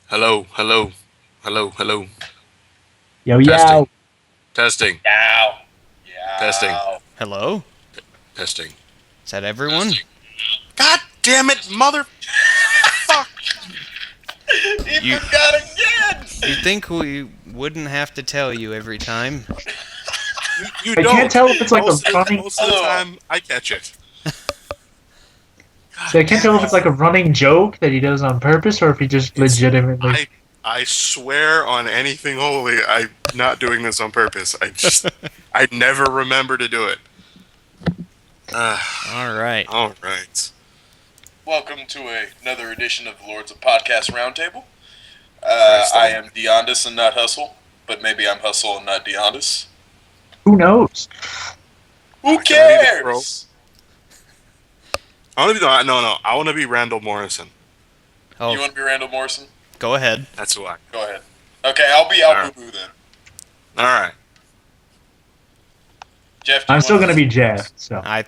Hello, hello, hello, hello. Yo, Testing, yo. testing, Yow. testing, Yow. Hello? testing. Is that everyone? God damn it, mother! Fuck! He You- forgot again! You'd think we wouldn't have to tell you every time. You I don't. can't tell if it's like most a running. Most of the time, I catch it. God So I can't damn tell if it. it's like a running joke that he does on purpose, or if he just It's- legitimately. I swear on anything holy, I'm not doing this on purpose. I never remember to do it. All right. All right. Welcome to another edition of the Lords of Podcast Roundtable. Christ, I am Deondus and not Hustle, but maybe I'm Hustle and not Deondus. Who knows? Who Can I be the pro? cares? I want to be no. I want to be Randall Morrison. Oh, You want to be Randall Morrison? go ahead. That's who I. Go ahead. Okay, I'll be Alright. Boo Boo then. All right. Jeff, do you I'm still want gonna be Jeff. So I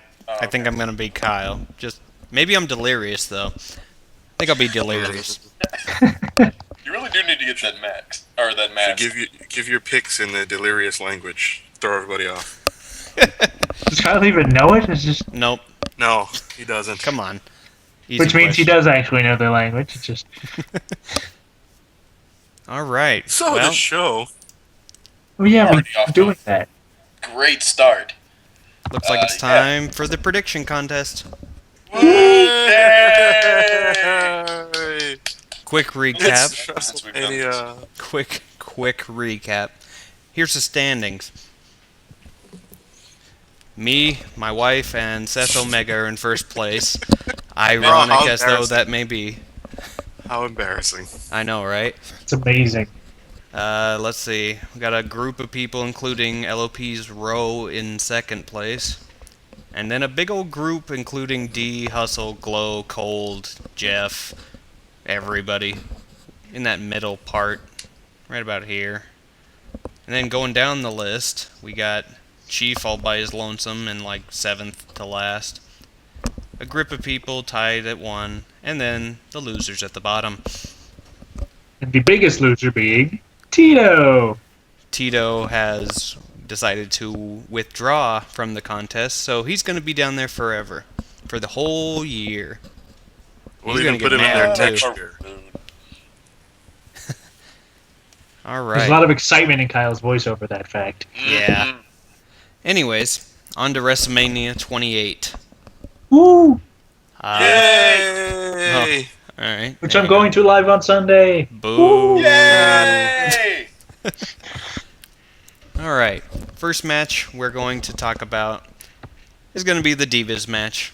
think I'm gonna be Kyle. Just maybe I'm delirious though. I think I'll be delirious. You really do need to get that max or that mask. Give your picks in the delirious language. Throw everybody off. does Kyle even know it? It's just, Nope. No, he doesn't. Come on. Easy which means he question. does actually know their language. It's just. All right. So well, the show. Oh yeah, Already we're off doing that. Great start. looks like it's yeah. time for the prediction contest. Yay! Quick recap. Since we've done this. Quick recap. Here's the standings. Me, my wife, and Seth Omega are in first place. Ironic how as though embarrassing. that may be. How embarrassing. I know, right? It's amazing. Let's see. We got a group of people, including LOP's Row in second place. And then a big old group, including D, Hustle, Glow, Cold, Jeff, everybody. In that middle part. Right about here. And then going down the list, we got Chief all by his lonesome and like 7th to last. A group of people tied at 1. And then the losers at the bottom. And the biggest loser being Tito. Tito has decided to withdraw from the contest, so he's going to be down there forever. For the whole year. We'll He's even gonna put get him in there mad, next too. year. All There's a lot right. of excitement in Kyle's voice over that fact. Yeah. Anyways, on to WrestleMania 28. Woo! Yay! All right. Which there I'm you go. going to live on Sunday. Boo. Yay! All right. First match we're going to talk about is going to be the Divas match.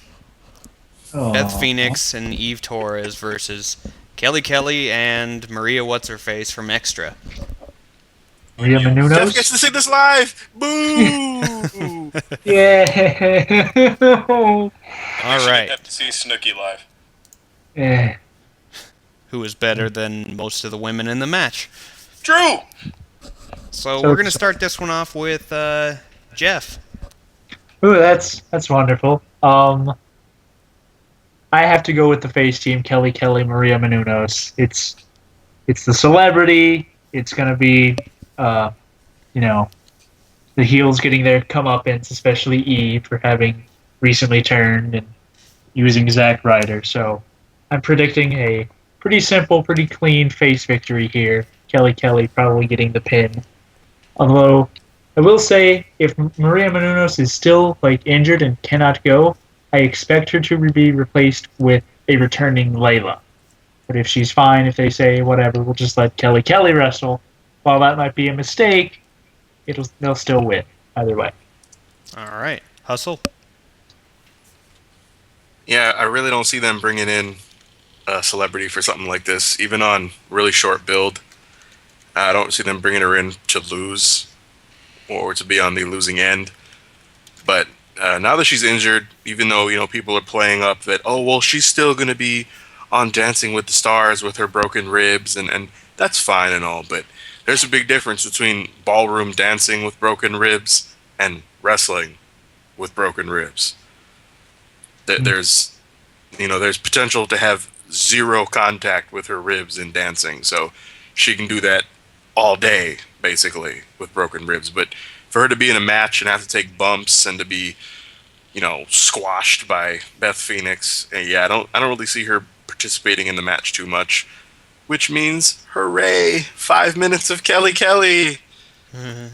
Beth Aw. Phoenix and Eve Torres versus Kelly and Maria What's-Her-Face from Extra. Maria Jeff Menounos? gets to see this live. Boo! Yeah. All right. Have to see Snooki live. Eh. Who is better than most of the women in the match? True. So So we're going to it's- start this one off with Jeff. Ooh, that's wonderful. I have to go with the face team, Kelly, Maria Menounos. It's the celebrity. It's gonna be, the heels getting their comeuppance, especially Eve for having recently turned and using Zack Ryder. So I'm predicting a pretty simple, pretty clean face victory here. Kelly probably getting the pin. Although I will say, if Maria Menounos is still injured and cannot go, I expect her to be replaced with a returning Layla. But if she's fine, if they say whatever, we'll just let Kelly wrestle. While that might be a mistake, they'll still win either way. All right. Hustle. Yeah, I really don't see them bringing in a celebrity for something like this, even on really short build. I don't see them bringing her in to lose or to be on the losing end. But now that she's injured, even though people are playing up that she's still going to be on Dancing with the Stars with her broken ribs, and that's fine and all, but there's a big difference between ballroom dancing with broken ribs and wrestling with broken ribs. There's potential to have zero contact with her ribs in dancing, so she can do that all day, basically, with broken ribs. But for her to be in a match and have to take bumps and to be, squashed by Beth Phoenix, yeah, I don't really see her participating in the match too much. Which means, hooray! 5 minutes of Kelly Kelly.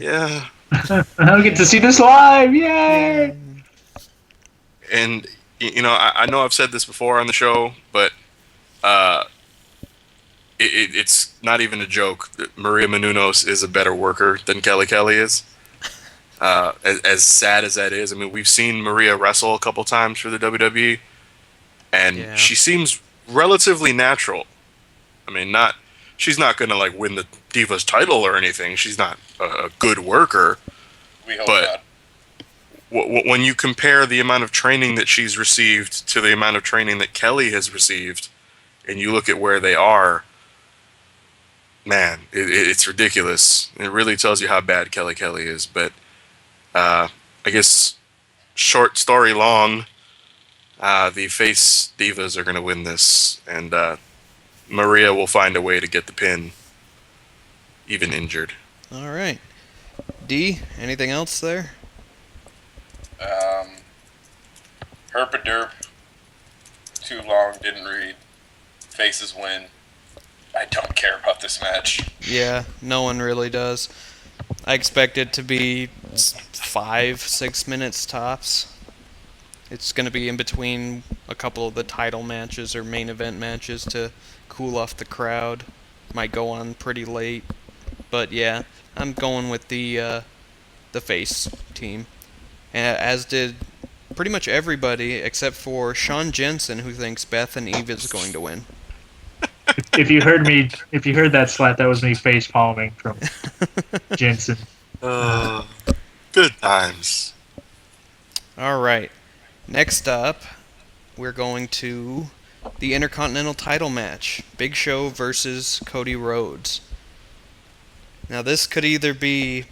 Yeah, I'll get to see this live! Yay! and I know I've said this before on the show, but uh, it's not even a joke. Maria Menounos is a better worker than Kelly Kelly is. As sad as that is, I mean, we've seen Maria wrestle a couple times for the WWE, and she seems relatively natural. I mean, she's not gonna like win the Divas title or anything. She's not a good worker. We hope But when you compare the amount of training that she's received to the amount of training that Kelly has received, and you look at where they are, man, it's ridiculous. It really tells you how bad Kelly Kelly is. But I guess short story long, the face Divas are going to win this, and Maria will find a way to get the pin, even injured. All right. D, anything else there? Herp a derp. Too long, didn't read. Faces win. I don't care about this match. Yeah, no one really does. I expect it to be 5-6 minutes tops. It's going to be in between a couple of the title matches or main event matches to cool off the crowd. Might go on pretty late. But yeah, I'm going with the face team. As did pretty much everybody except for Sean Jensen, who thinks Beth and Eve is going to win. If you heard that slap, that was me face palming from Jensen. Good times. All right. Next up, we're going to the Intercontinental title match. Big Show versus Cody Rhodes. Now this could either be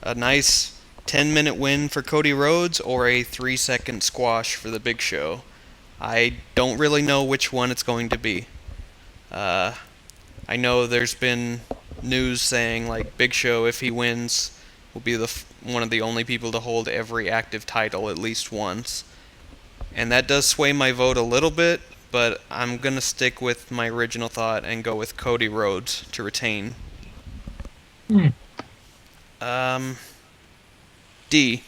a nice 10-minute win for Cody Rhodes or a 3-second squash for the Big Show. I don't really know which one it's going to be. I know there's been news saying like Big Show, if he wins, will be one of the only people to hold every active title at least once. And that does sway my vote a little bit, but I'm going to stick with my original thought and go with Cody Rhodes to retain. D.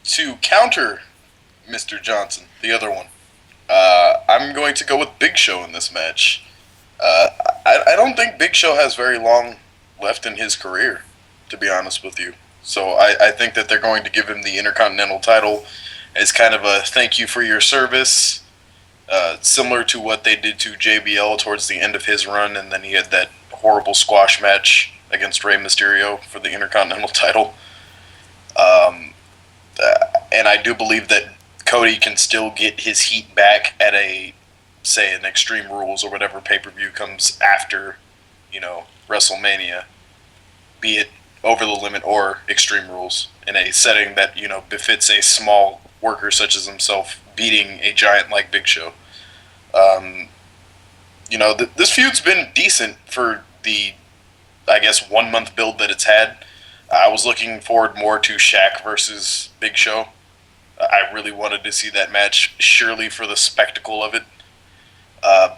To counter Mr. Johnson, the other one, I'm going to go with Big Show in this match. I don't think Big Show has very long left in his career, to be honest with you. So I think that they're going to give him the Intercontinental title as kind of a thank you for your service, similar to what they did to JBL towards the end of his run, and then he had that horrible squash match against Rey Mysterio for the Intercontinental title. And I do believe that Cody can still get his heat back at say, an Extreme Rules or whatever pay-per-view comes after, WrestleMania, be it Over the Limit or Extreme Rules, in a setting that, befits a small worker such as himself beating a giant like Big Show. This feud's been decent for the, I guess, 1 month build that it's had. I was looking forward more to Shaq versus Big Show. I really wanted to see that match, surely for the spectacle of it.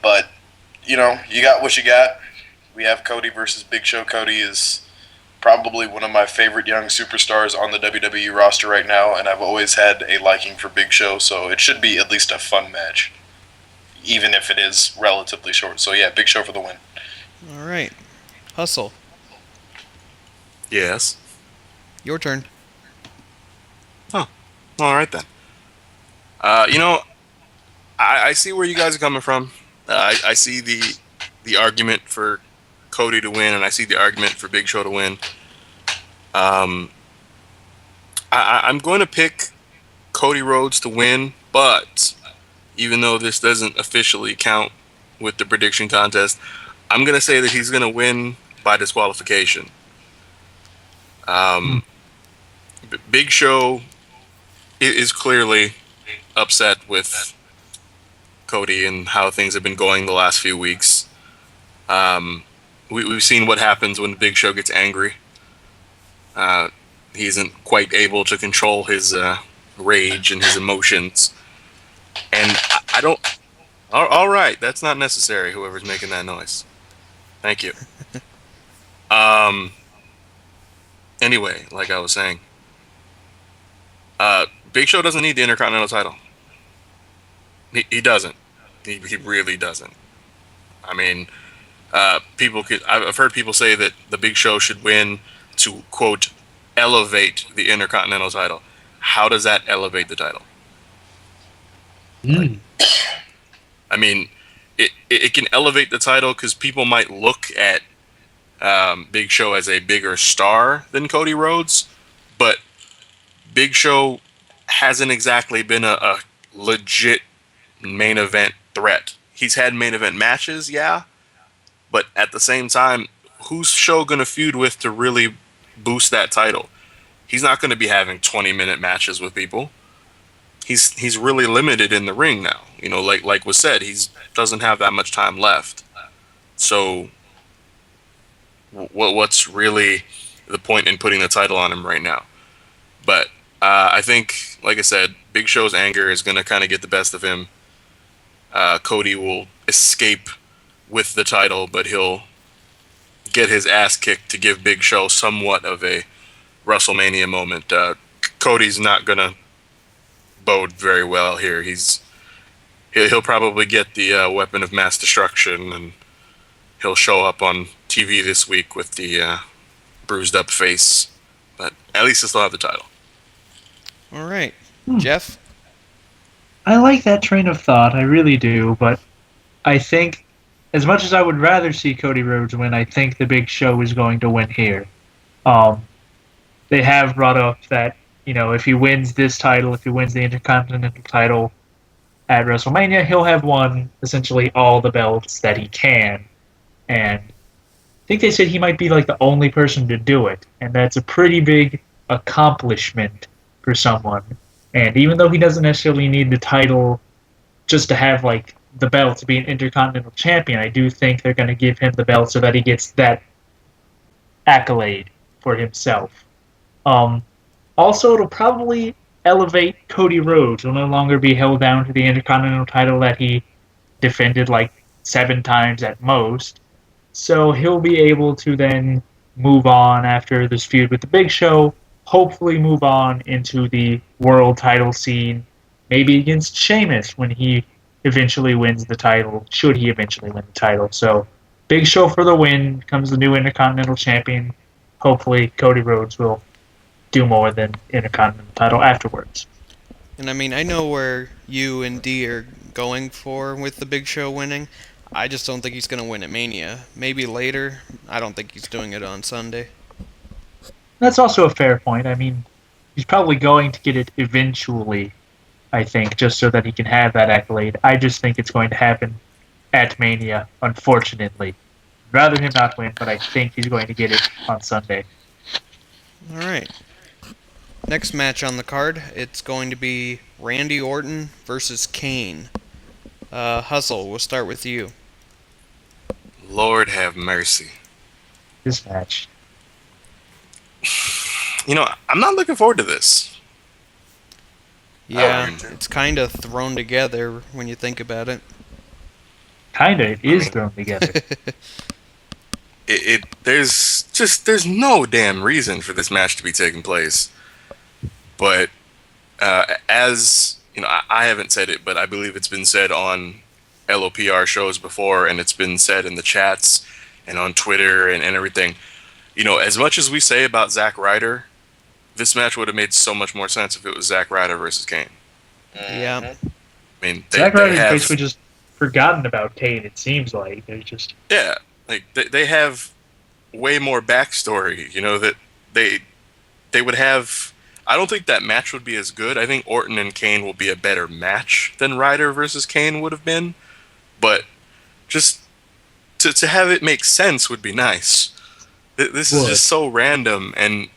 But, you got what you got. We have Cody versus Big Show. Cody is probably one of my favorite young superstars on the WWE roster right now, and I've always had a liking for Big Show, so it should be at least a fun match, even if it is relatively short. So yeah, Big Show for the win. All right. Hustle. Yes. Your turn. Oh, all right then. I see where you guys are coming from. I see the argument for Cody to win, and I see the argument for Big Show to win. I'm going to pick Cody Rhodes to win, but even though this doesn't officially count with the prediction contest, I'm going to say that he's going to win by disqualification. Big Show is clearly upset with Cody and how things have been going the last few weeks. We've seen what happens when the Big Show gets angry. He isn't quite able to control his rage and his emotions. And I don't. All right, that's not necessary. Whoever's making that noise, thank you. Anyway, like I was saying, Big Show doesn't need the Intercontinental title. He doesn't. He really doesn't. I mean, I've heard people say that the Big Show should win to quote elevate the Intercontinental title. How does that elevate the title? Mm. I mean, it can elevate the title because people might look at Big Show as a bigger star than Cody Rhodes, but Big Show hasn't exactly been a legit main event threat. He's had main event matches, yeah, but at the same time, who's Show going to feud with to really boost that title? He's not going to be having 20-minute matches with people. He's really limited in the ring now. You know, like was said, he doesn't have that much time left. So, what's really the point in putting the title on him right now? But I think, like I said, Big Show's anger is going to kind of get the best of him. Cody will escape with the title, but he'll get his ass kicked to give Big Show somewhat of a WrestleMania moment. Cody's not going to bode very well here. He'll probably get the weapon of mass destruction, and he'll show up on TV this week with the bruised up face. But at least he'll still have the title. All right, Jeff. I like that train of thought, I really do, but I think, as much as I would rather see Cody Rhodes win, I think the Big Show is going to win here. They have brought up that, if he wins this title, if he wins the Intercontinental title at WrestleMania, he'll have won essentially all the belts that he can. And I think they said he might be like the only person to do it, and that's a pretty big accomplishment for someone. And even though he doesn't necessarily need the title just to have like the belt to be an Intercontinental Champion, I do think they're going to give him the belt so that he gets that accolade for himself. Also, it'll probably elevate Cody Rhodes. He'll no longer be held down to the Intercontinental title that he defended like 7 times at most. So he'll be able to then move on after this feud with the Big Show, hopefully move on into the world title scene, maybe against Sheamus when he eventually wins the title, should he eventually win the title. So Big Show for the win, becomes the new Intercontinental Champion. Hopefully Cody Rhodes will do more than Intercontinental title afterwards. And I mean, I know where you and D are going for with the Big Show winning. I just don't think he's going to win at Mania. Maybe later. I don't think he's doing it on Sunday. That's also a fair point. I mean, he's probably going to get it eventually, I think, just so that he can have that accolade. I just think it's going to happen at Mania, unfortunately. I'd rather him not win, but I think he's going to get it on Sunday. All right. Next match on the card, it's going to be Randy Orton versus Kane. Hustle, we'll start with you. Lord have mercy. This match. I'm not looking forward to this. Yeah, it's kind of thrown together when you think about it. Kinda, it is thrown together. There's no damn reason for this match to be taking place. But as I haven't said it, but I believe it's been said on LOPR shows before, and it's been said in the chats and on Twitter and everything. As much as we say about Zack Ryder, this match would have made so much more sense if it was Zack Ryder versus Kane. Yeah. I mean, Zack Ryder's basically just forgotten about Kane, it seems like. They're just... Yeah, like they have way more backstory, that they would have. I don't think that match would be as good. I think Orton and Kane will be a better match than Ryder versus Kane would have been. But just to have it make sense would be nice. This is just so random, and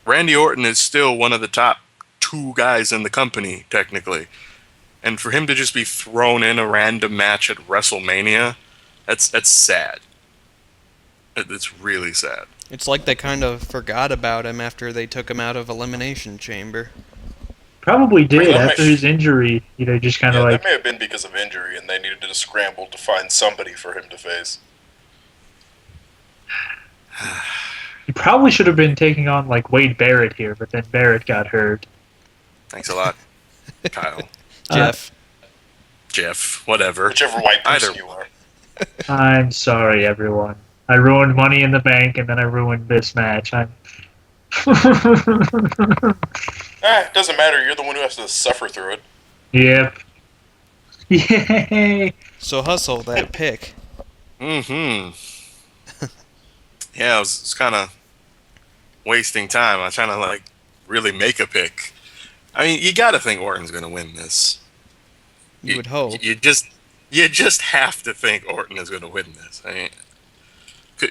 Randy Orton is still one of the top 2 guys in the company, technically. And for him to just be thrown in a random match at WrestleMania, that's sad. It's really sad. It's like they kind of forgot about him after they took him out of Elimination Chamber. Probably did that after may- his injury. Just kind of Yeah, like that may have been because of injury, and they needed to scramble to find somebody for him to face. he probably should have been taking on like Wade Barrett here, but then Barrett got hurt. Thanks a lot, Kyle, Jeff, whatever. Whichever white person Either you are. I'm sorry, everyone. I ruined Money in the Bank, and then I ruined this match. I'm. It doesn't matter. You're the one who has to suffer through it. Yep. Yay! So Hustle, that pick. Yeah, I was kind of wasting time. I was trying to like really make a pick. I mean, you got to think Orton's going to win this. You would hope. You just have to think Orton is going to win this. I mean,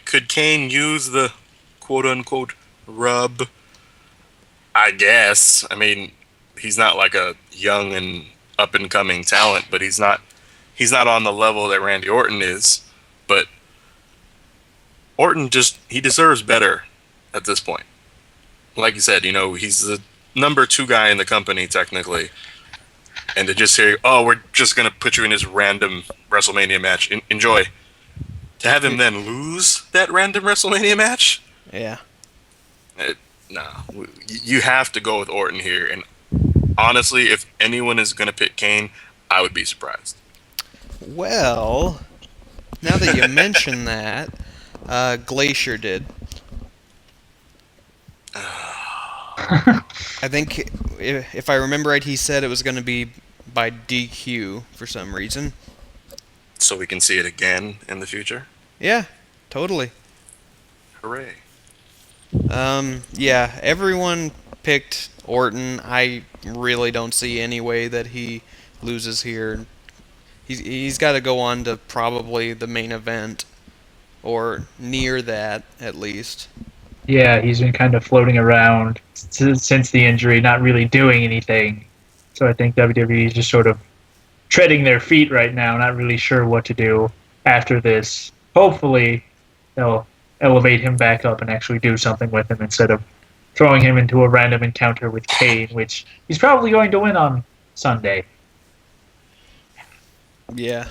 could Kane use the quote unquote rub? I guess. I mean, he's not like a young and up and coming talent, but he's not on the level that Randy Orton is. But Orton he deserves better at this point. Like you said, he's the number 2 guy in the company technically. And to just say, oh, we're just going to put you in this random WrestleMania match. Enjoy. To have him then lose that random WrestleMania match? Yeah. No. You have to go with Orton here. And honestly, if anyone is going to pick Kane, I would be surprised. Well, now that you mention that, Glacier did. I think, if I remember right, he said it was going to be by DQ for some reason. So we can see it again in the future? Yeah, totally. Hooray. Yeah, everyone picked Orton. I really don't see any way that he loses here. He's got to go on to probably the main event, or near that at least. Yeah, he's been kind of floating around since the injury, not really doing anything. So I think WWE is just sort of treading their feet right now, not really sure what to do after this. Hopefully, they'll elevate him back up and actually do something with him instead of throwing him into a random encounter with Kane, which he's probably going to win on Sunday. Yeah,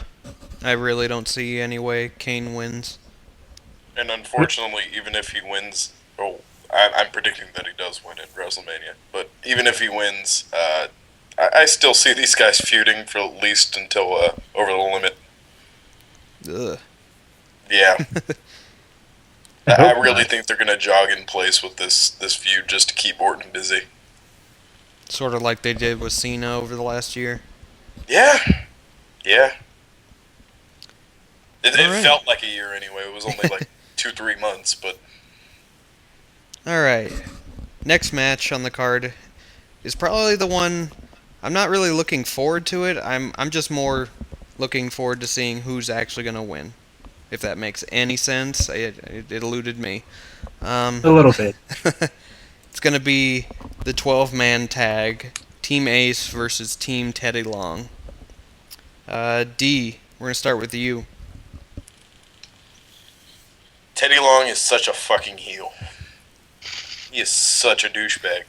I really don't see any way Kane wins. And unfortunately, even if he wins, I'm predicting that he does win at WrestleMania. But even if he wins, I still see these guys feuding for at least until Over the Limit. Ugh. Yeah. I I hope really not. think they're going to jog in place with this feud just to keep Orton busy. Sort of like they did with Cena over the last year. Yeah. Yeah. It Alright. felt like a year anyway. It was only like 2-3 months, but Alright. Next match on the card is probably the one I'm not really looking forward to it. I'm just more looking forward to seeing who's actually going to win. If that makes any sense. It eluded me. A little bit. It's going to be the 12-man tag. Team Ace versus Team Teddy Long. D, we're going to start with you. Teddy Long is such a fucking heel. He is such a douchebag.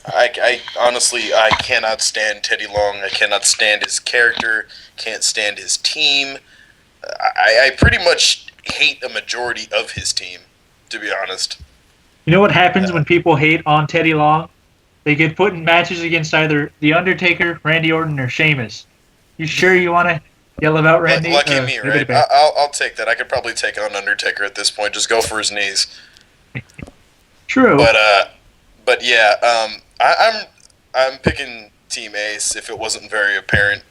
I honestly, I cannot stand Teddy Long. I cannot stand his character. Can't stand his team. I pretty much hate a majority of his team, to be honest. You know what happens when people hate on Teddy Long? They get put in matches against either The Undertaker, Randy Orton, or Sheamus. You sure you want to yell about Randy? Lucky me, give it right? a back. I'll take that. I could probably take on Undertaker at this point. Just go for his knees. True. But yeah, I'm picking Team Ace if it wasn't very apparent.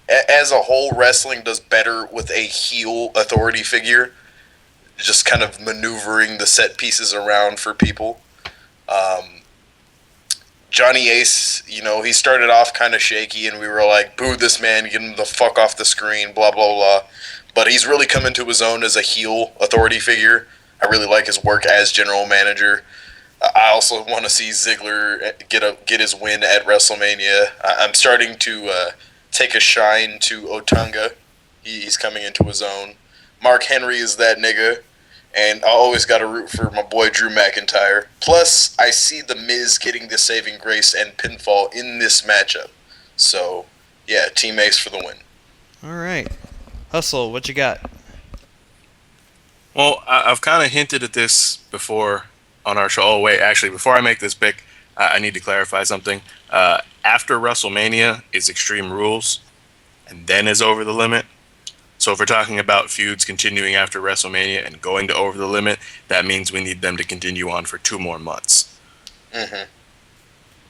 As a whole, wrestling does better with a heel authority figure, just kind of maneuvering the set pieces around for people. Johnny Ace, he started off kind of shaky, and we were like, boo this man, get him the fuck off the screen, blah, blah, blah. But he's really come into his own as a heel authority figure. I really like his work as general manager. I also want to see Ziggler get his win at WrestleMania. I'm starting to take a shine to Otunga. He's coming into his own. Mark Henry is that nigga, and I always got to root for my boy Drew McIntyre. Plus, I see The Miz getting the saving grace and pinfall in this matchup. So, yeah, Team Ace for the win. All right. Hustle, what you got? Well, I've kind of hinted at this before on our show. Oh, wait, actually, before I make this pick, I need to clarify something. After WrestleMania is Extreme Rules, and then is Over the Limit. So if we're talking about feuds continuing after WrestleMania and going to Over the Limit, that means we need them to continue on for 2 more months. Mm-hmm.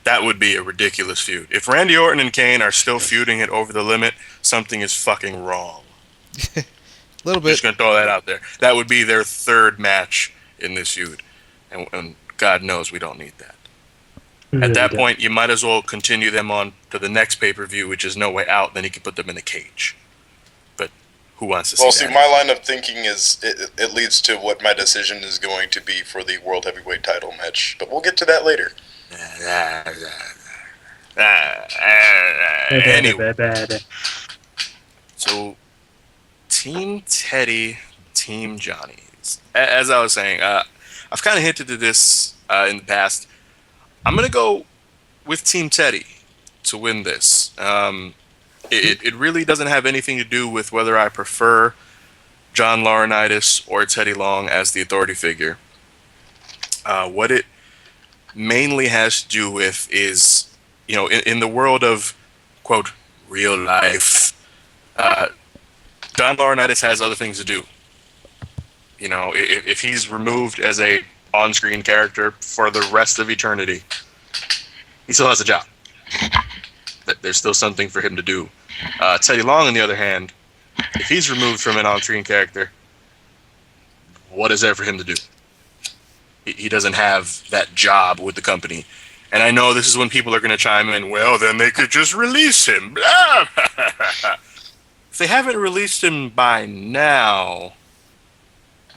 That would be a ridiculous feud. If Randy Orton and Kane are still feuding at Over the Limit, something is fucking wrong. A little bit. Just gonna throw that out there. That would be their 3rd match in this feud, and God knows we don't need that. At that point, you might as well continue them on to the next pay-per-view, which is No Way Out. Then you can put them in a cage. But who wants to see that? Well, see, my line of thinking is it leads to what my decision is going to be for the World Heavyweight title match. But we'll get to that later. Anyway, so Team Teddy, Team Johnny. As I was saying, I've kind of hinted at this in the past. I'm going to go with Team Teddy to win this. It really doesn't have anything to do with whether I prefer John Laurinaitis or Teddy Long as the authority figure. What it mainly has to do with is, in the world of, quote, real life, John Laurinaitis has other things to do. If he's removed as a on-screen character for the rest of eternity, he still has a job. There's still something for him to do. Teddy Long, on the other hand, if he's removed from an on-screen character, what is there for him to do? He doesn't have that job with the company. And I know this is when people are going to chime in, well, then they could just release him. If they haven't released him by now,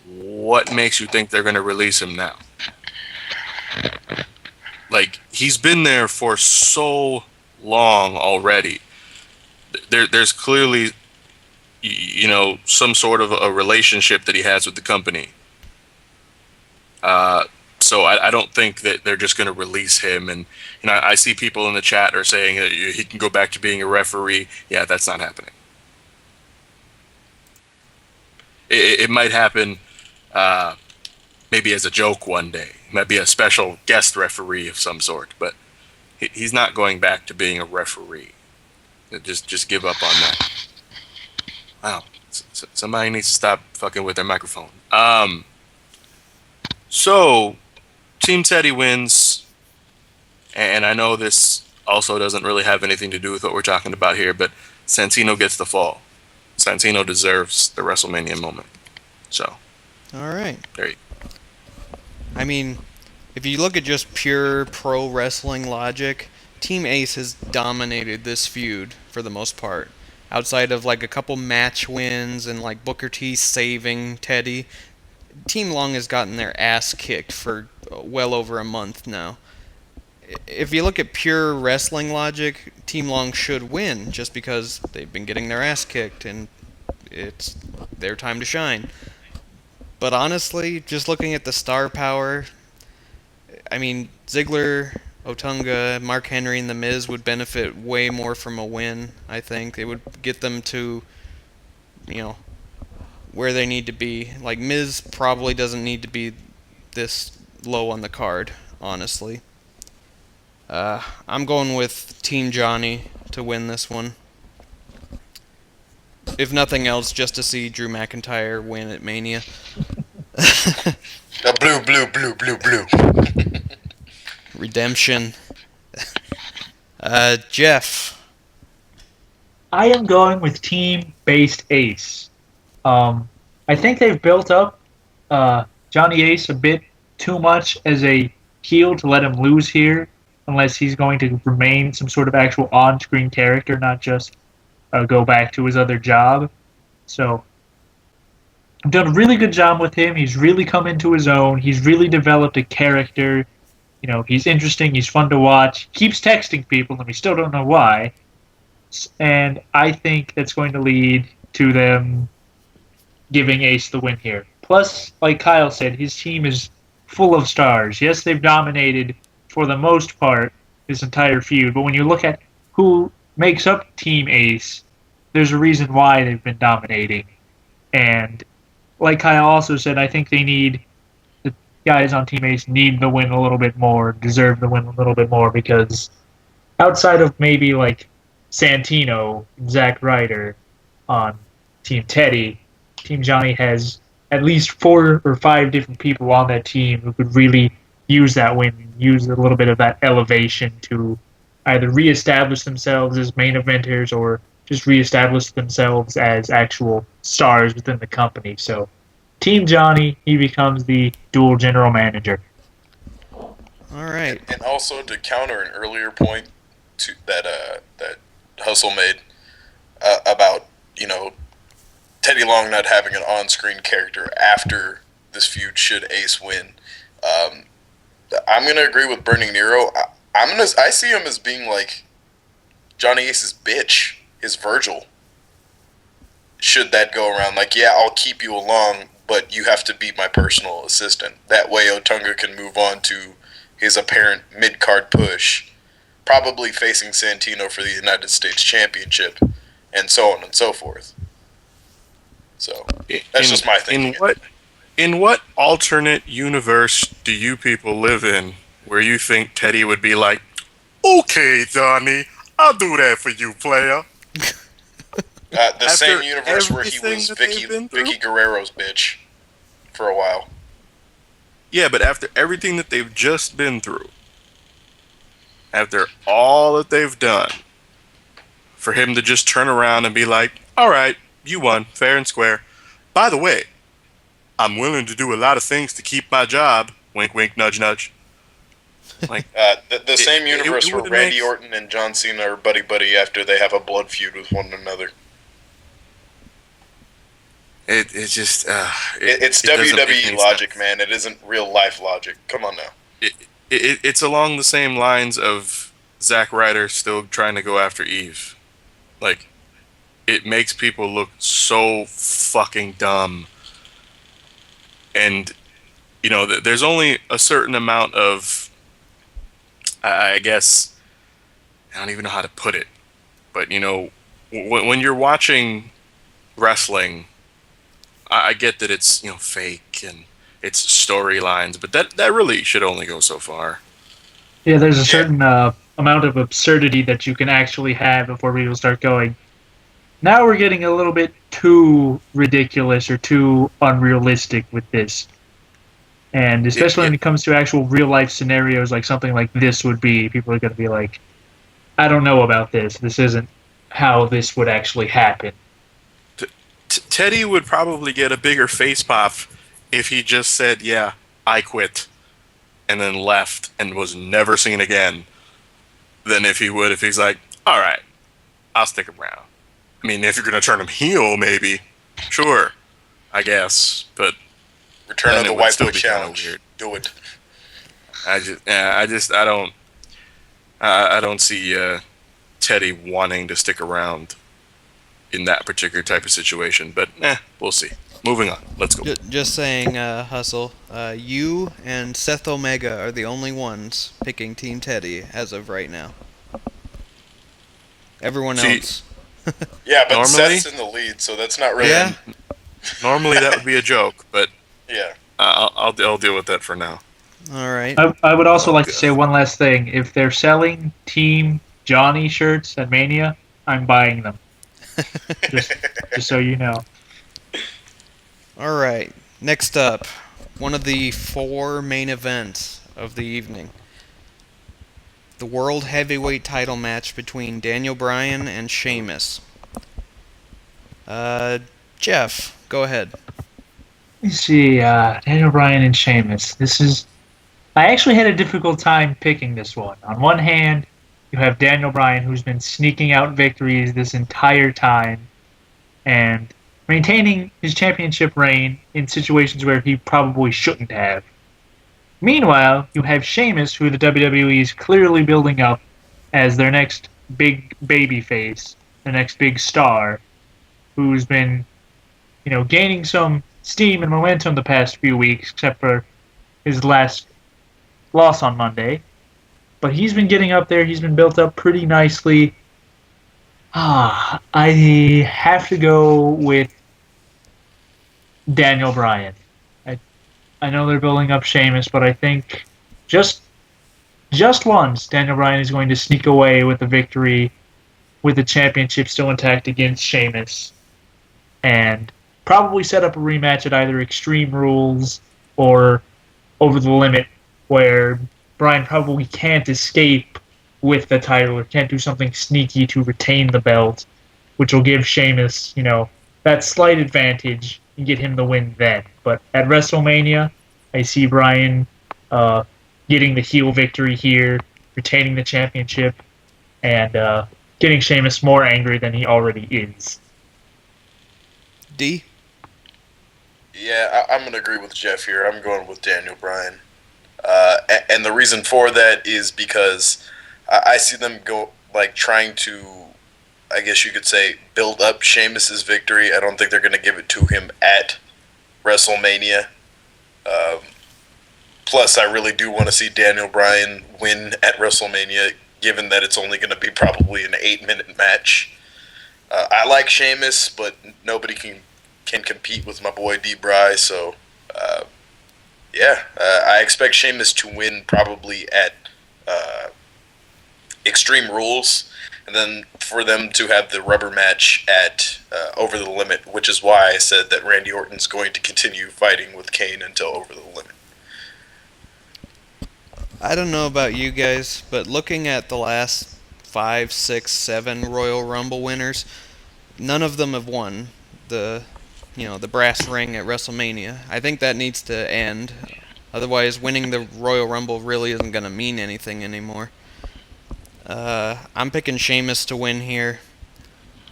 what makes you think they're going to release him now? Like, he's been there for so long already. There's clearly, some sort of a relationship that he has with the company. So I don't think that they're just going to release him. And I see people in the chat are saying that he can go back to being a referee. Yeah, that's not happening. It might happen maybe as a joke one day. It might be a special guest referee of some sort, but he's not going back to being a referee. Just give up on that. Wow, somebody needs to stop fucking with their microphone. So, Team Teddy wins, and I know this also doesn't really have anything to do with what we're talking about here, but Santino gets the fall. Santino deserves the WrestleMania moment. So, all right. There you go. I mean, if you look at just pure pro wrestling logic, Team Ace has dominated this feud for the most part. Outside of like a couple match wins and like Booker T saving Teddy, Team Long has gotten their ass kicked for well over a month now. If you look at pure wrestling logic, Team Long should win just because they've been getting their ass kicked and it's their time to shine. But honestly, just looking at the star power, I mean, Ziggler, Otunga, Mark Henry, and The Miz would benefit way more from a win, I think. It would get them to, where they need to be. Like, Miz probably doesn't need to be this low on the card, honestly. I'm going with Team Johnny to win this one. If nothing else, just to see Drew McIntyre win at Mania. Blue. Redemption. Jeff. I am going with team-based Ace. I think they've built up Johnny Ace a bit too much as a heel to let him lose here, unless he's going to remain some sort of actual on-screen character, not just go back to his other job. So I've done a really good job with him. He's really come into his own. He's really developed a character He's interesting. He's fun to watch. Keeps texting people, and we still don't know why. And I think that's going to lead to them giving Ace the win here. Plus, like Kyle said, his team is full of stars. Yes, they've dominated for the most part this entire feud, but when you look at who makes up Team Ace, there's a reason why they've been dominating. And like Kyle also said, I think the guys on Team Ace need the win a little bit more, deserve the win a little bit more, because outside of maybe like Santino and Zack Ryder on Team Teddy, Team Johnny has at least 4 or 5 different people on that team who could really use that win, use a little bit of that elevation to either reestablish themselves as main eventers or just reestablish themselves as actual stars within the company. So, Team Johnny, he becomes the dual general manager. All right. And also to counter an earlier point that Hustle made about Teddy Long not having an on-screen character after this feud should Ace win. I'm gonna agree with Burning Nero. I see him as being like Johnny Ace's bitch, his Virgil. Should that go around, like, yeah, I'll keep you along, but you have to be my personal assistant. That way Otunga can move on to his apparent mid-card push, probably facing Santino for the United States Championship, and so on and so forth. So, that's just my thinking. In what alternate universe do you people live in where you think Teddy would be like, okay, Johnny, I'll do that for you, player? The same universe where he was Vicky Guerrero's bitch for a while. Yeah, but after everything that they've just been through, after all that they've done, for him to just turn around and be like, all right, you won, fair and square. By the way, I'm willing to do a lot of things to keep my job. Wink, wink, nudge, nudge. Like the same universe where Randy Orton and John Cena are buddy-buddy after they have a blood feud with one another. It's just... it's WWE logic, man. It isn't real-life logic. Come on now. It's along the same lines of Zack Ryder still trying to go after Eve. Like, it makes people look so fucking dumb. And, there's only a certain amount of... I guess... I don't even know how to put it. But, when you're watching wrestling... I get that it's, fake and it's storylines, but that really should only go so far. Yeah, there's a certain amount of absurdity that you can actually have before people start going, now we're getting a little bit too ridiculous or too unrealistic with this. And especially when it comes to actual real-life scenarios like something like this would be, people are going to be like, I don't know about this. This isn't how this would actually happen. Teddy would probably get a bigger face pop if he just said, yeah, I quit, and then left and was never seen again, than if he would if he's like, all right, I'll stick around. I mean, if you're going to turn him heel, maybe, sure, I guess, but Return of the White Boy Challenge. Do it. I don't see Teddy wanting to stick around in that particular type of situation, but we'll see. Moving on. Let's go. Just saying, Hustle, you and Seth Omega are the only ones picking Team Teddy as of right now. Everyone else. Yeah, but normally, Seth's in the lead, so that's not really... Yeah. Normally that would be a joke, but yeah, I'll deal with that for now. All right. I would also like to say one last thing. If they're selling Team Johnny shirts at Mania, I'm buying them. just so you know. All right. Next up, one of the 4 main events of the evening. The World Heavyweight title match between Daniel Bryan and Sheamus. Jeff, go ahead. Let me see, Daniel Bryan and Sheamus. I actually had a difficult time picking this one. On one hand, you have Daniel Bryan, who's been sneaking out victories this entire time and maintaining his championship reign in situations where he probably shouldn't have. Meanwhile, you have Sheamus, who the WWE is clearly building up as their next big baby face, their next big star, who's been, gaining some steam and momentum the past few weeks, except for his last loss on Monday. But he's been getting up there. He's been built up pretty nicely. I have to go with Daniel Bryan. I I know they're building up Sheamus, but I think just just once Daniel Bryan is going to sneak away with the victory, with the championship still intact against Sheamus, and probably set up a rematch at either Extreme Rules or Over the Limit, where Bryan probably can't escape with the title or can't do something sneaky to retain the belt, which will give Sheamus, that slight advantage and get him the win then. But at WrestleMania, I see Bryan uh, getting the heel victory here, retaining the championship, and getting Sheamus more angry than he already is. D. Yeah, I'm going to agree with Jeff here. I'm going with Daniel Bryan. And the reason for that is because I see them trying to, I guess you could say, build up Sheamus's victory. I don't think they're going to give it to him at WrestleMania. Um, Plus, I really do want to see Daniel Bryan win at WrestleMania, given that it's only going to be probably an 8-minute match. I like Sheamus, but nobody can compete with my boy D. Bry, so I expect Sheamus to win probably at Extreme Rules, and then for them to have the rubber match at Over the Limit, which is why I said that Randy Orton's going to continue fighting with Kane until Over the Limit. I don't know about you guys, but looking at the last 5, 6, 7 Royal Rumble winners, none of them have won the brass ring at WrestleMania. I think that needs to end. Otherwise, winning the Royal Rumble really isn't going to mean anything anymore. I'm picking Sheamus to win here.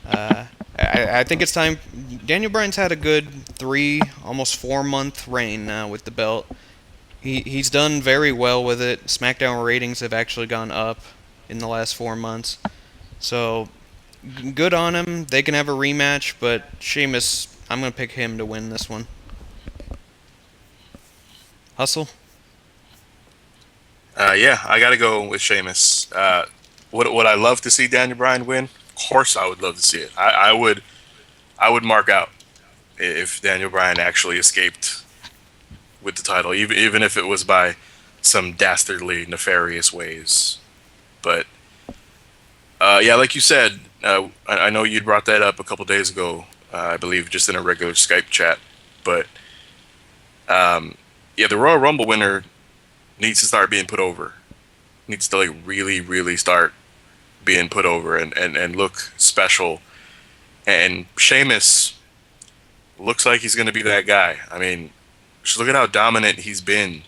I think it's time. Daniel Bryan's had a good 3, almost 4-month reign now with the belt. He's done very well with it. SmackDown ratings have actually gone up in the last 4 months. So, good on him. They can have a rematch, but Sheamus, I'm going to pick him to win this one. Hustle? Yeah, I got to go with Sheamus. Would I love to see Daniel Bryan win? Of course, I would love to see it. I would mark out if Daniel Bryan actually escaped with the title, even if it was by some dastardly, nefarious ways. But yeah, like you said, I know you brought that up a couple days ago. I believe just in a regular Skype chat. But yeah, the Royal Rumble winner needs to start being put over. Needs to really, really start being put over and look special. And Sheamus looks like he's going to be that guy. I mean, just look at how dominant he's been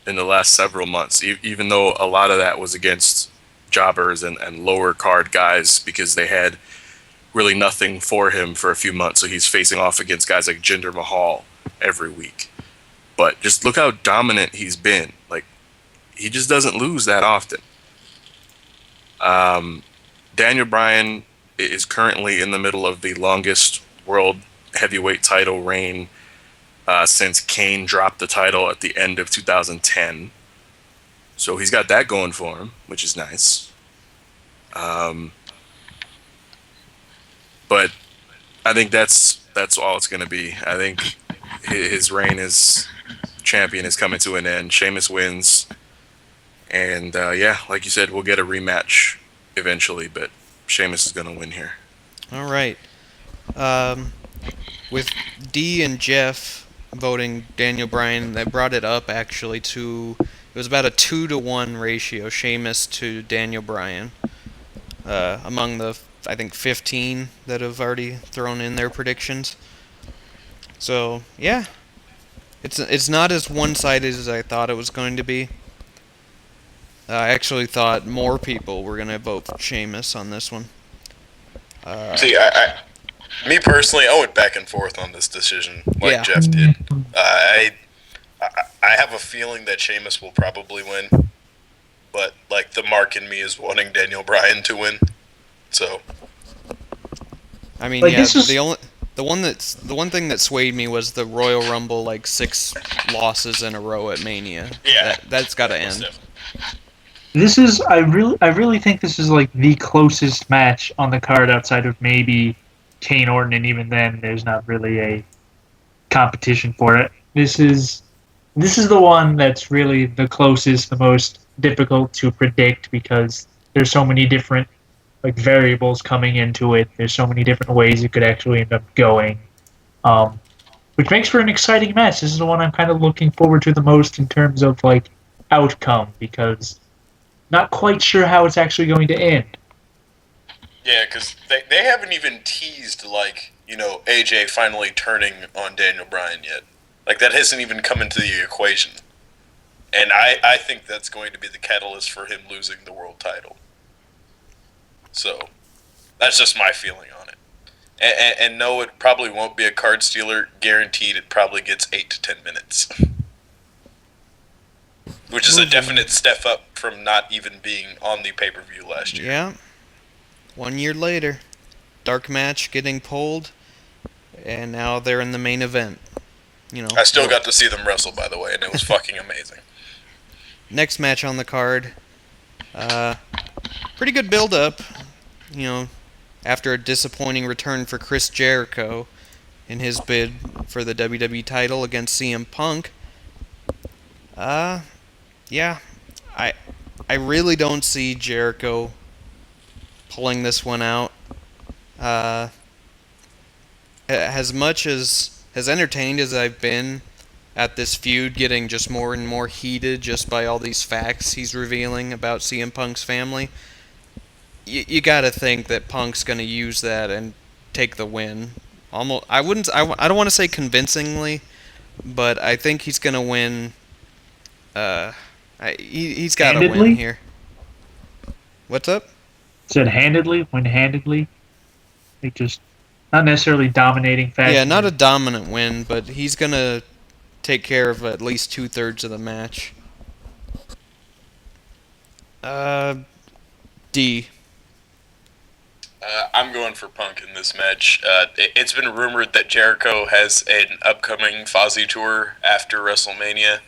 in the last several months, even though a lot of that was against jobbers and lower card guys because they had really nothing for him for a few months. So he's facing off against guys like Jinder Mahal every week. But just look how dominant he's been. He just doesn't lose that often. Daniel Bryan is currently in the middle of the longest world heavyweight title reign since Kane dropped the title at the end of 2010. So he's got that going for him, which is nice. But I think that's all it's going to be. I think his reign as champion is coming to an end. Sheamus wins. And yeah, like you said, we'll get a rematch eventually, but Sheamus is going to win here. All right. With D and Jeff voting Daniel Bryan, they brought it up actually to, it was about a 2-to-1 ratio, Sheamus to Daniel Bryan, among the, I think, 15 that have already thrown in their predictions. So, yeah. It's not as one-sided as I thought it was going to be. I actually thought more people were going to vote for Sheamus on this one. See, me personally, I went back and forth on this decision like Yeah. Jeff did. I I have a feeling that Sheamus will probably win, but like the mark in me is wanting Daniel Bryan to win. So I mean, Like yeah, this is the one thing that swayed me was the Royal Rumble, like 6 losses in a row at Mania. yeah, That's got to most end. definitely. this is I really think this is like the closest match on the card outside of maybe Kane Orton, and even then there's not really a competition for it. This is the one that's really the closest, the most difficult to predict because there's so many different like variables coming into it. There's so many different ways it could actually end up going, um, which makes for an exciting match. This is the one I'm kind of looking forward to the most in terms of like outcome because not quite sure how it's actually going to end. Yeah, because they haven't even teased like AJ finally turning on Daniel Bryan yet. Like that hasn't even come into the equation, and I think that's going to be the catalyst for him losing the world title. So that's just my feeling on it. And no, it probably won't be a card stealer. Guaranteed, it probably gets 8 to 10 minutes, which is a definite step up from not even being on the pay-per-view last year. Yeah. 1 year later, dark match getting pulled, and now they're in the main event. I still got to see them wrestle, by the way, and it was fucking amazing. Next match on the card, pretty good build-up. After a disappointing return for Chris Jericho in his bid for the WWE title against CM Punk. Yeah, I really don't see Jericho pulling this one out. As much as entertained as I've been at this feud getting just more and more heated just by all these facts he's revealing about CM Punk's family, you gotta think that Punk's gonna use that and take the win. Almost, I don't want to say convincingly, but I think he's gonna win. He's got to win Handedly? here. What's up? Said handedly, win handedly. Like just not necessarily dominating fashion. Yeah, not a dominant win, but he's gonna take care of at least 2/3 of the match. D. I'm going for Punk in this match. It's been rumored that Jericho has an upcoming Fozzy tour after WrestleMania,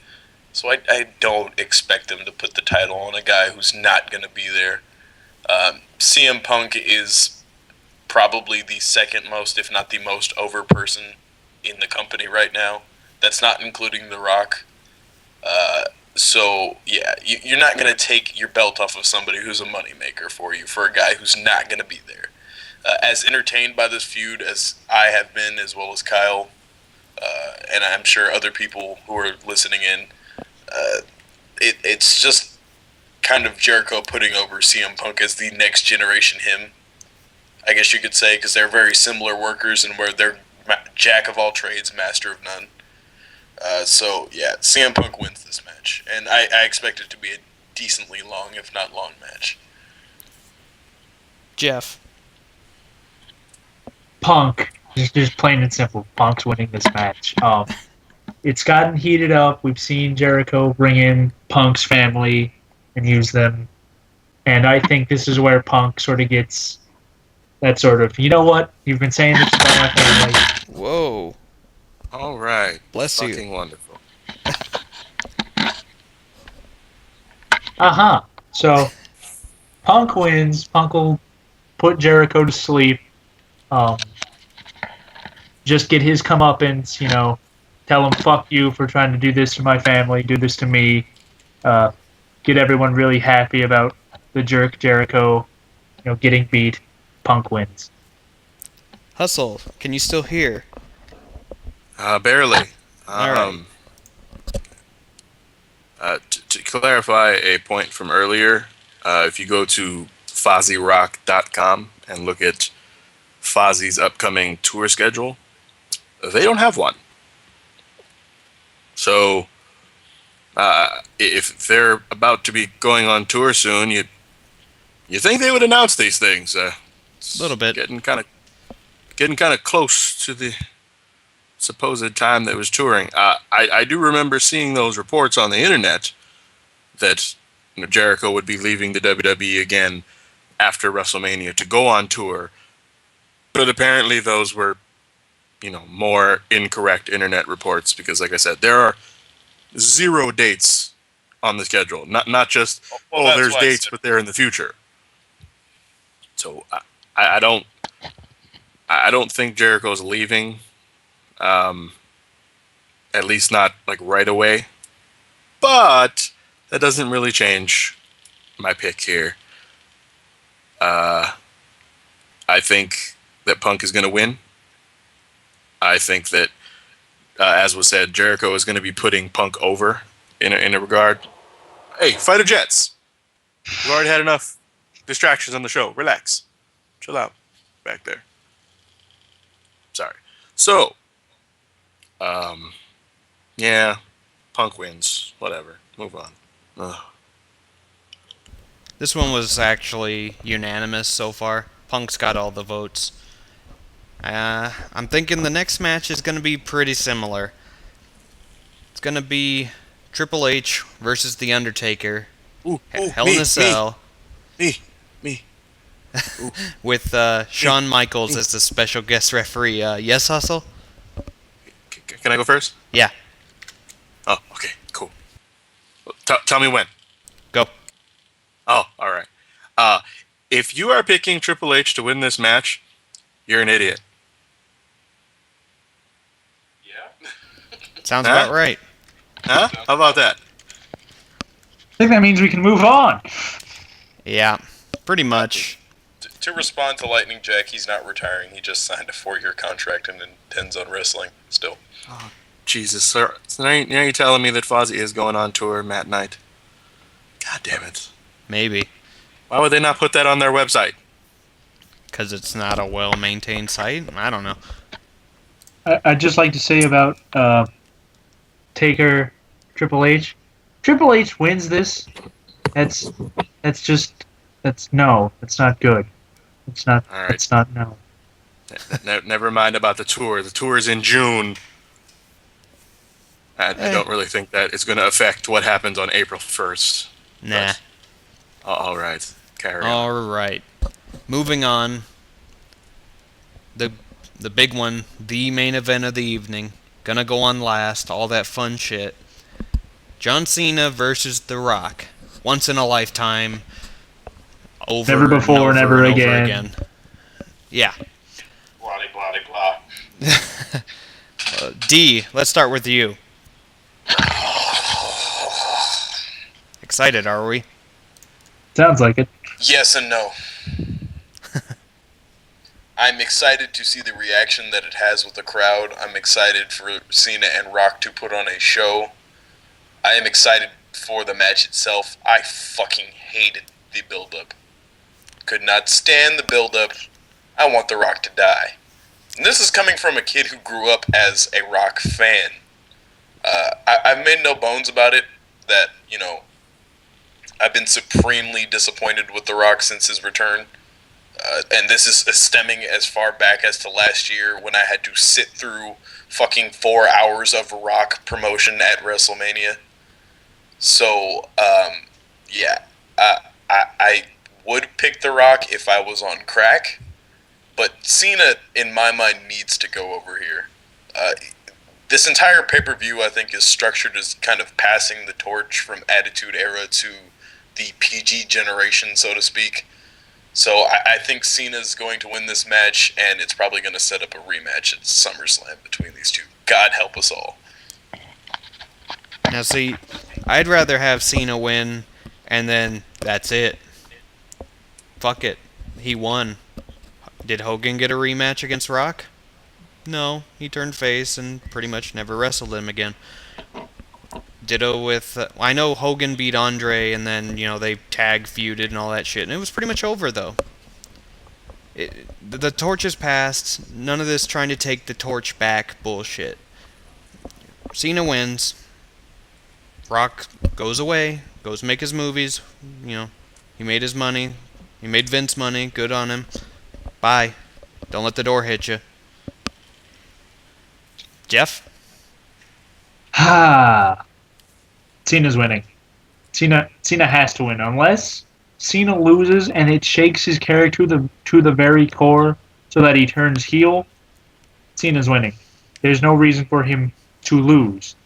so I don't expect them to put the title on a guy who's not going to be there. CM Punk is probably the second most, if not the most, over person in the company right now. That's not including The Rock. So, yeah, you're not going to take your belt off of somebody who's a moneymaker for you, for a guy who's not going to be there. As entertained by this feud as I have been, as well as Kyle, and I'm sure other people who are listening in, it's just kind of Jericho putting over CM Punk as the next generation him, I guess you could say, because they're very similar workers and where they're jack of all trades, master of none. So, yeah, CM Punk wins this match, and I expect it to be a decently long, if not long, match. Jeff. Punk, just plain and simple. Punk's winning this match. It's gotten heated up. We've seen Jericho bring in Punk's family and use them, and I think this is where Punk sort of gets that sort of, you know what? You've been saying this about my family. Whoa. All right. Bless you. Fucking wonderful. So Punk wins. Punk will put Jericho to sleep. Just get his comeuppance, tell him fuck you for trying to do this to my family, do this to me. Get everyone really happy about the jerk Jericho, getting beat. Punk wins. Hustle, can you still hear? Barely. All right. To clarify a point from earlier, if you go to FozzyRock.com and look at Fozzy's upcoming tour schedule, they don't have one. So, if they're about to be going on tour soon, you think they would announce these things? A little bit. Getting kind of close to the supposed time that was touring. I do remember seeing those reports on the internet that Jericho would be leaving the WWE again after WrestleMania to go on tour, but apparently those were more incorrect internet reports because, like I said, there are 0 dates on the schedule. Not just there's dates, but they're in the future. So I don't think Jericho's leaving. At least not like right away. But that doesn't really change my pick here. I think that Punk is going to win. I think that, as was said, Jericho is going to be putting Punk over in a regard. Hey, Fighter Jets. We've already had enough distractions on the show. Relax. Chill out back there. Sorry. So, yeah, Punk wins. Whatever. Move on. Ugh. This one was actually unanimous so far. Punk's got all the votes. I'm thinking the next match is going to be pretty similar. It's going to be Triple H versus The Undertaker. Hell in a Cell. Me. With Shawn Michaels as the special guest referee. Yes, Hustle? Can I go first? Yeah. Oh, okay, cool. Tell me when. Go. Oh, all right. If you are picking Triple H to win this match, you're an idiot. Yeah. Sounds about right. Huh? How about that? I think that means we can move on. Yeah, pretty much. To respond to Lightning Jack, he's not retiring. He just signed a 4-year contract and intends on wrestling still. Oh, Jesus, sir. So now you're telling me that Fozzy is going on tour Matt Knight. God damn it. Maybe. Why would they not put that on their website? Because it's not a well-maintained site? I don't know. I'd just like to say about Taker, Triple H. Triple H wins this. That's no. That's not good. It's not. All right. It's not no. Never mind about the tour. The tour is in June. I don't really think that it's going to affect what happens on April 1st. Nah. All right. Carry on. All right. Moving on. The big one, the main event of the evening. Gonna go on last. All that fun shit. John Cena versus The Rock. Once in a lifetime. Over Never before, and never over and over again. Blah, Yeah. blah, blah. D, let's start with you. Excited, are we? Sounds like it. Yes and no. I'm excited to see the reaction that it has with the crowd. I'm excited for Cena and Rock to put on a show. I am excited for the match itself. I fucking hated the build-up. Could not stand the build-up. I want The Rock to die. And this is coming from a kid who grew up as a Rock fan. I've made no bones about it that, I've been supremely disappointed with The Rock since his return. And this is stemming as far back as to last year when I had to sit through fucking 4 hours of Rock promotion at WrestleMania. So, yeah, I would pick The Rock if I was on crack, but Cena, in my mind, needs to go over here. This entire pay-per-view, I think, is structured as kind of passing the torch from Attitude Era to the PG generation, so to speak. So I think Cena's going to win this match, and it's probably going to set up a rematch at SummerSlam between these two. God help us all. Now, see, I'd rather have Cena win, and then that's it. Fuck it. He won. Did Hogan get a rematch against Rock? No, he turned face and pretty much never wrestled him again. Ditto with... I know Hogan beat Andre, and then, they tag feuded and all that shit, and it was pretty much over, though. The torch is passed. None of this trying to take the torch back bullshit. Cena wins. Rock goes away, goes make his movies. He made his money. He made Vince money. Good on him. Bye. Don't let the door hit you. Jeff? Ah, Cena's winning. Cena has to win unless Cena loses and it shakes his character to the very core so that he turns heel. Cena's winning. There's no reason for him to lose.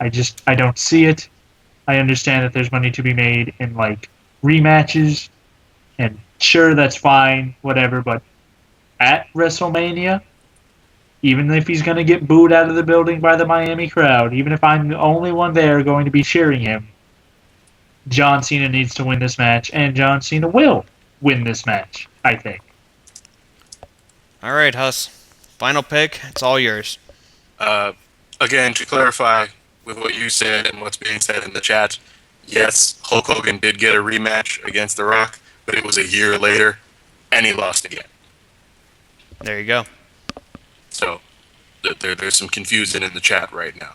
I don't see it. I understand that there's money to be made in like rematches, and sure that's fine, whatever. But at WrestleMania, even if he's going to get booed out of the building by the Miami crowd, even if I'm the only one there going to be cheering him, John Cena needs to win this match, and John Cena will win this match, I think. All right, Huss. Final pick. It's all yours. Again, to clarify with what you said and what's being said in the chat, yes, Hulk Hogan did get a rematch against The Rock, but it was a year later, and he lost again. There you go. So there's some confusion in the chat right now.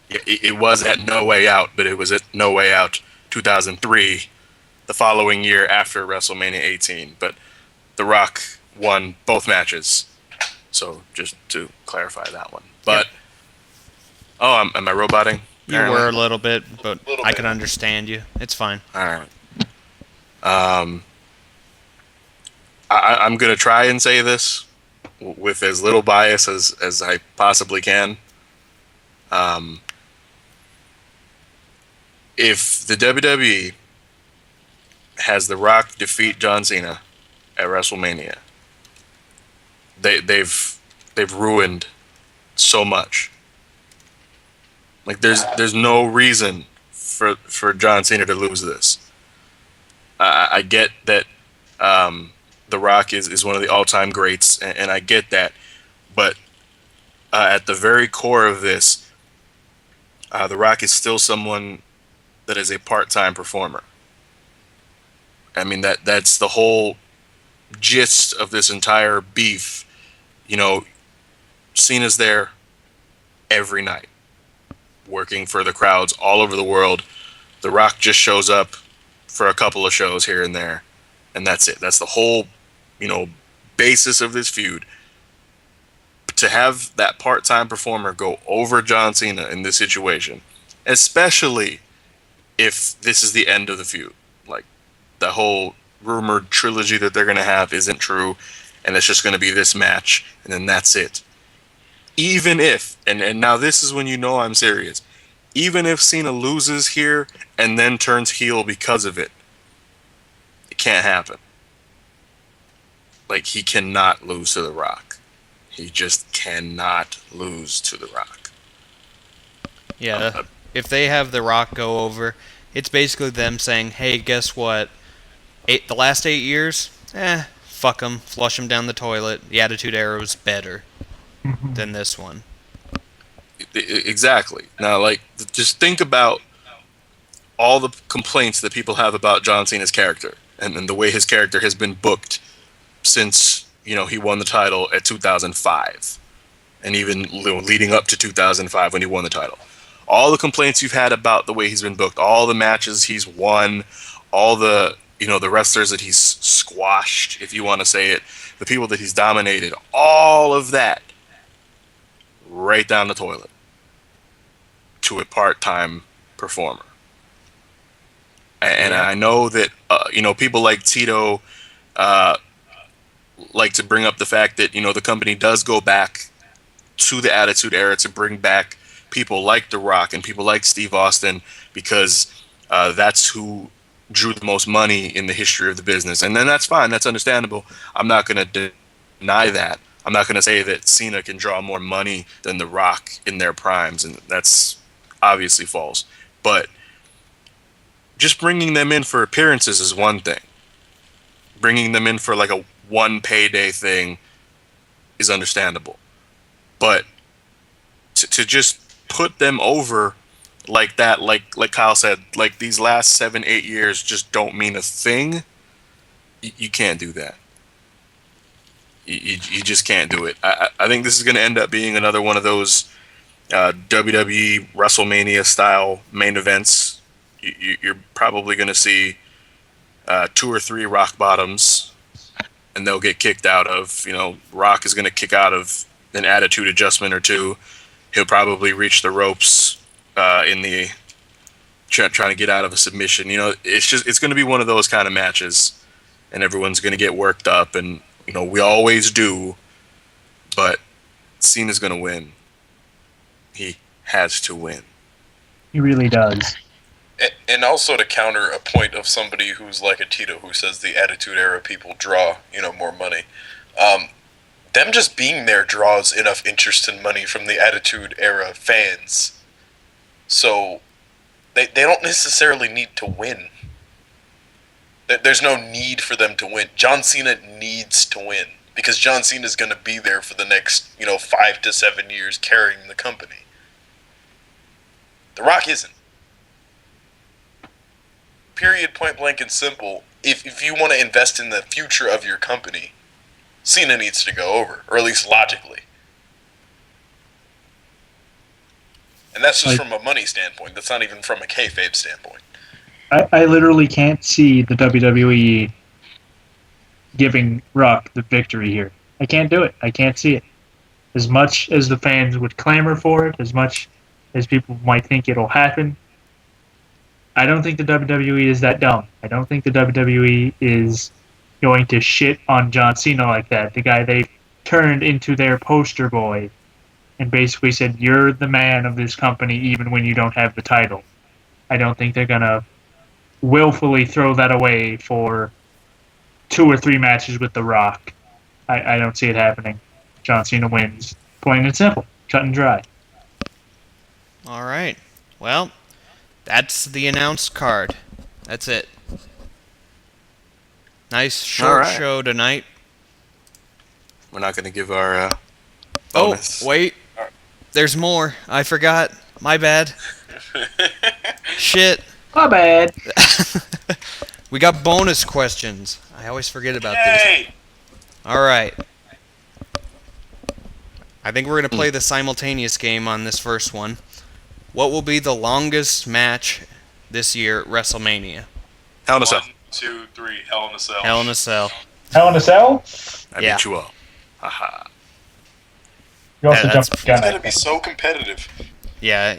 It was at No Way Out, but it was at No Way Out 2003, the following year after WrestleMania 18. But The Rock won both matches. So just to clarify that one. But, am I roboting? You were a little bit, but I can understand you. It's fine. All right. I'm going to try and say this with as little bias as I possibly can. If the WWE has The Rock defeat John Cena at WrestleMania, they've ruined so much. Like there's no reason for John Cena to lose this. I get that The Rock is one of the all-time greats, and I get that, but at the very core of this, The Rock is still someone that is a part-time performer. I mean that's the whole gist of this entire beef. You know, Cena's there every night, working for the crowds all over the world. The Rock just shows up for a couple of shows here and there, and that's it. That's the whole, basis of this feud. To have that part-time performer go over John Cena in this situation, especially if this is the end of the feud, like the whole rumored trilogy that they're going to have isn't true, and it's just going to be this match, and then that's it. Even if, and now this is when you know I'm serious, even if Cena loses here and then turns heel because of it, it can't happen. Like, he cannot lose to The Rock. He just cannot lose to The Rock. Yeah, if they have The Rock go over, it's basically them saying, hey, guess what? The last 8 years? Fuck them. Flush them down the toilet. The Attitude Era was better than this one. Exactly. Now, like, just think about all the complaints that people have about John Cena's character and the way his character has been booked since, he won the title at 2005 and even leading up to 2005 when he won the title. All the complaints you've had about the way he's been booked, all the matches he's won, all the, the wrestlers that he's squashed, if you want to say it, the people that he's dominated, all of that right down the toilet to a part-time performer. And I know that, people like Tito like to bring up the fact that, the company does go back to the Attitude Era to bring back people like The Rock and people like Steve Austin because that's who drew the most money in the history of the business. And then that's fine. That's understandable. I'm not going to deny that. I'm not going to say that Cena can draw more money than The Rock in their primes, and that's obviously false. But just bringing them in for appearances is one thing. Bringing them in for like a one payday thing is understandable. But to just put them over like that, like Kyle said, like these last 7-8 years just don't mean a thing, you can't do that. You just can't do it. I think this is going to end up being another one of those WWE WrestleMania style main events. You're probably going to see 2 or 3 rock bottoms, and they'll get kicked out of. Rock is going to kick out of an attitude adjustment or two. He'll probably reach the ropes in the trying to get out of a submission. It's going to be one of those kind of matches, and everyone's going to get worked up, and we always do. But Cena's going to win. He has to win. He really does. And also to counter a point of somebody who's like a Tito who says the Attitude Era people draw, more money. Them just being there draws enough interest and money from the Attitude Era fans. So they don't necessarily need to win. There's no need for them to win. John Cena needs to win because John Cena is going to be there for the next 5 to 7 years carrying the company. The Rock isn't. Period, point blank and simple. If you want to invest in the future of your company, Cena needs to go over, or at least logically. And that's just from a money standpoint. That's not even from a kayfabe standpoint. I literally can't see the WWE giving Rock the victory here. I can't do it. I can't see it. As much as the fans would clamor for it, as much as people might think it'll happen, I don't think the WWE is that dumb. I don't think the WWE is going to shit on John Cena like that, the guy they turned into their poster boy and basically said, you're the man of this company even when you don't have the title. I don't think they're going to willfully throw that away for 2 or 3 matches with The Rock. I don't see it happening. John Cena wins. Plain and simple. Cut and dry. All right. Well, that's the announced card. That's it. Nice short show tonight. We're not going to give our bonus. Oh, wait. There's more. I forgot. My bad. Shit. My bad. We got bonus questions. I always forget about Yay! this. All right. I think we're going to play the simultaneous game on this first one. What will be the longest match this year at WrestleMania? Hell in a Cell. 1, 2, 3, Hell in a Cell. Hell in a Cell. Hell in a Cell? I Yeah. beat you all. Haha. You also Yeah, jumped It's the gun. gonna be so competitive. Yeah,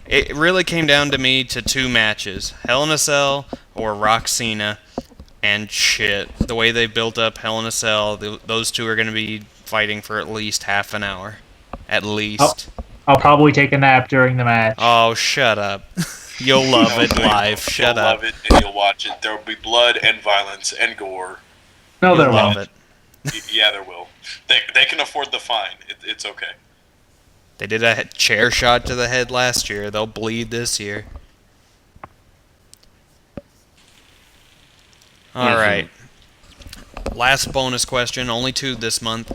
it really came down to me to 2 matches. Hell in a Cell or Rock Cena. And shit, the way they built up Hell in a Cell, those two are going to be fighting for at least half an hour. At least. I'll probably take a nap during the match. Oh, shut up. You'll love it live. Shut You'll up. love it and you'll watch it. There will be blood and violence and gore. No, there You'll love won't. it. Yeah, there will. They can afford the fine. It's okay. They did a chair shot to the head last year. They'll bleed this year. All right. Last bonus question, only 2 this month.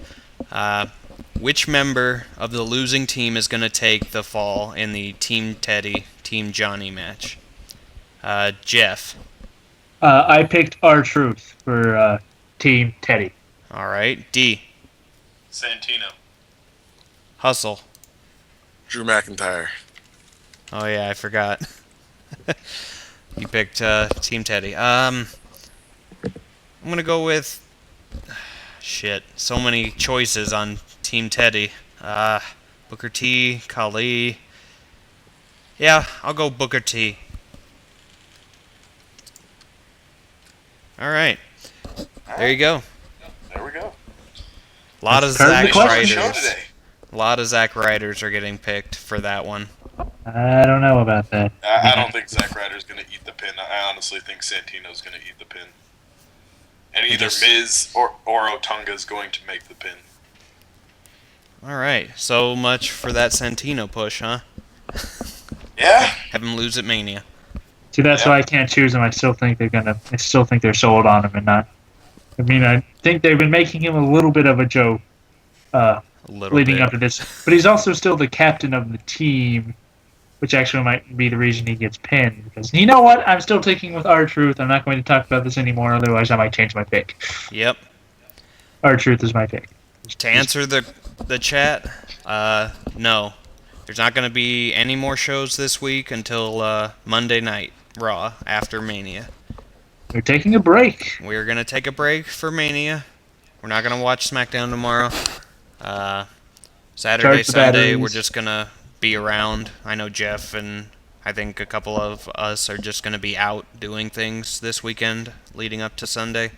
Which member of the losing team is going to take the fall in the Team Teddy, Team Johnny match? Jeff. I picked R-Truth for Team Teddy. All right. D. Santino. Hustle. Drew McIntyre. Oh, yeah, I forgot. You picked Team Teddy. I'm going to go with... Shit. So many choices on Team Teddy. Booker T, Khali. Yeah, I'll go Booker T. Alright. There you go. There we go. A lot of That's part of Zack the question. Show Riders. today. A lot of Zack Riders are getting picked for that one. I don't know about that. I don't think Zack Ryder's going to eat the pin. I honestly think Santino's going to eat the pin. And either Miz or Otunga's going to make the pin. Alright, so much for that Santino push, huh? Yeah. Have him lose at Mania. See, that's Yeah. why I can't choose them. I still think they're sold on him and not. I mean, I think they've been making him a little bit of a joke A little leading bit. up to this, but he's also still the captain of the team, which actually might be the reason he gets pinned. Because you know what? I'm still taking with R-Truth. I'm not going to talk about this anymore, otherwise I might change my pick. Yep. R-Truth is my pick. To answer the chat, no. There's not going to be any more shows this week until Monday night, Raw, after Mania. We're taking a break. We're going to take a break for Mania. We're not going to watch SmackDown tomorrow. Saturday, Charge the Sunday, we're batteries. just gonna be around. I know Jeff and I think a couple of us are just gonna be out doing things this weekend leading up to Sunday.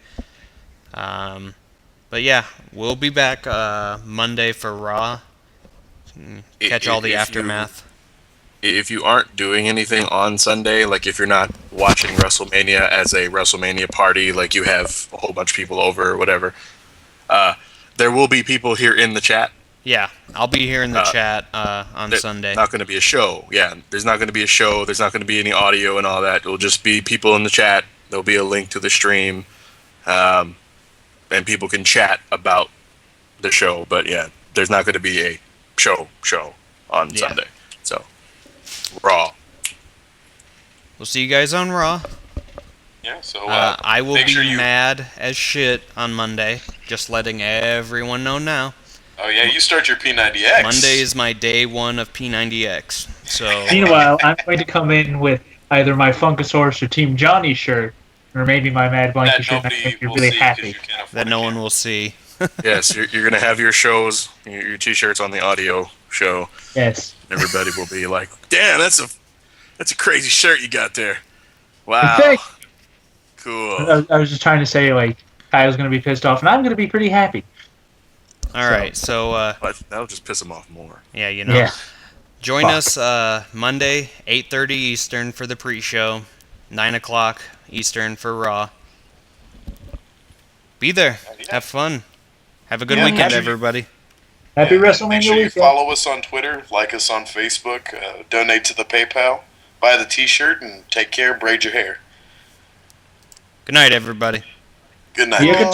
But yeah, we'll be back Monday for Raw. Catch all the aftermath. If you aren't doing anything on Sunday, like if you're not watching WrestleMania as a WrestleMania party, like you have a whole bunch of people over or whatever, there will be people here in the chat. Yeah, I'll be here in the chat on Sunday. Not going to be a show. Yeah, there's not going to be a show. There's not going to be any audio and all that. It'll just be people in the chat. There'll be a link to the stream, and people can chat about the show. But yeah, there's not going to be a show on Sunday. So Raw. We'll see you guys on Raw. Yeah, so I will make be sure you- mad as shit on Monday. Just letting everyone know now. Oh yeah, you start your P90X. Monday is my day one of P90X. So Meanwhile, I'm going to come in with either my Funkasaurus or Team Johnny shirt, or maybe my Mad Blanky that shirt. And I nobody think you're will really see happy. because you can't afford that no a one camera. will see. Yes, you're going to have your shows, your t-shirts on the audio show. Yes. Everybody will be like, "Damn, that's a crazy shirt you got there." Wow. Thank- Cool. I was just trying to say, like, Kyle's going to be pissed off, and I'm going to be pretty happy. All right, so But that'll just piss them off more. yeah, you know. Yeah. Join Fuck. us Monday, 8:30 Eastern for the pre-show, 9 o'clock Eastern for Raw. Be there. Yeah. Have fun. Have a good Yeah, weekend, make sure you- everybody. Happy Yeah, WrestleMania Make sure you weekend. follow us on Twitter, like us on Facebook, donate to the PayPal, buy the T-shirt, and take care. Braid your hair. Good night, everybody. Good night. Yeah, good